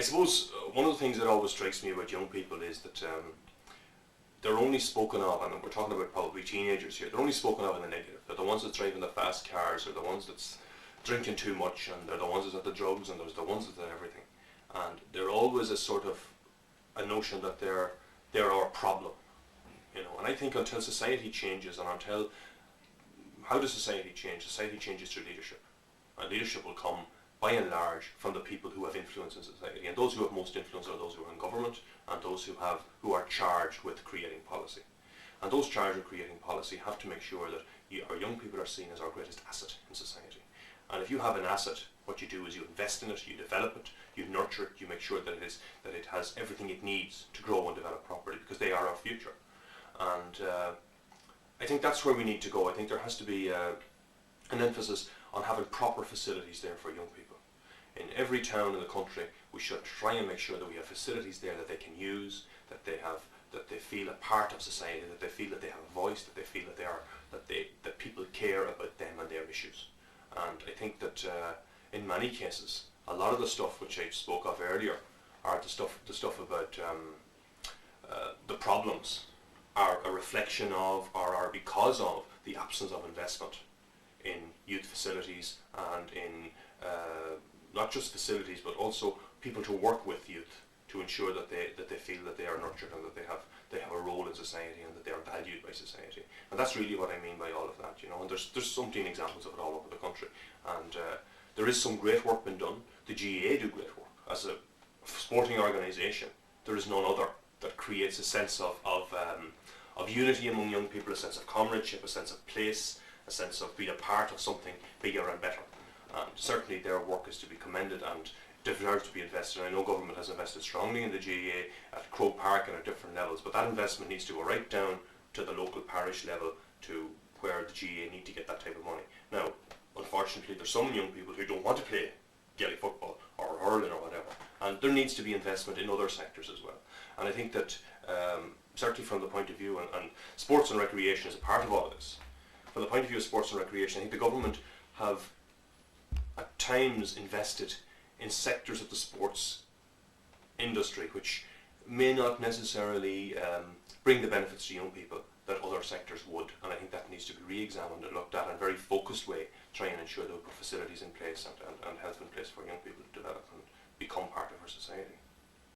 suppose one of the things that always strikes me about young people is that they're only spoken of, and we're talking about probably teenagers here, they're only spoken of in the negative. They're the ones that drive in the fast cars, or the ones that's drinking too much, and they're the ones that's at the drugs, and there's the ones that's at everything. And they're always a sort of a notion that they're our problem, you know. And I think until society changes, and until, how does society change? Society changes through leadership, and leadership will come by and large from the people who have influence in society, and those who have most influence are those who are in government and those who are charged with creating policy. And those charged with creating policy have to make sure that our young people are seen as our greatest asset in society. And if you have an asset, what you do is you invest in it, you develop it, you nurture it, you make sure that it has everything it needs to grow and develop properly, because they are our future. And I think that's where we need to go. I think there has to be an emphasis on having proper facilities there for young people. In every town in the country, we should try and make sure that we have facilities there that they can use, that they feel a part of society, that they feel that they have a voice, that they feel that people care about them and their issues. And I think that in many cases, a lot of the stuff which I spoke of earlier, are the stuff about the problems, are a reflection of, or are because of, the absence of investment in youth facilities, and in not just facilities but also people to work with youth to ensure that they feel that they are nurtured and that they have a role in society and that they are valued by society. And that's really what I mean by all of that, you know. And there's umpteen examples of it all over the country, and there is some great work being done. The GAA do great work as a sporting organisation. There is none other that creates a sense of unity among young people, a sense of comradeship, a sense of place, a sense of being a part of something bigger and better. And certainly their work is to be commended and deserves to be invested. I know government has invested strongly in the GAA at Croke Park and at different levels, but that investment needs to go right down to the local parish level, to where the GAA need to get that type of money. Now, unfortunately, there's some young people who don't want to play Gaelic football or hurling or whatever, and there needs to be investment in other sectors as well. And I think that certainly from the point of view, and sports and recreation is a part of all of this, from the point of view of sports and recreation, I think the government have at times invested in sectors of the sports industry which may not necessarily bring the benefits to young people that other sectors would. And I think that needs to be re-examined and looked at in a very focused way, try and ensure that we put facilities in place and health in place for young people to develop and become part of our society.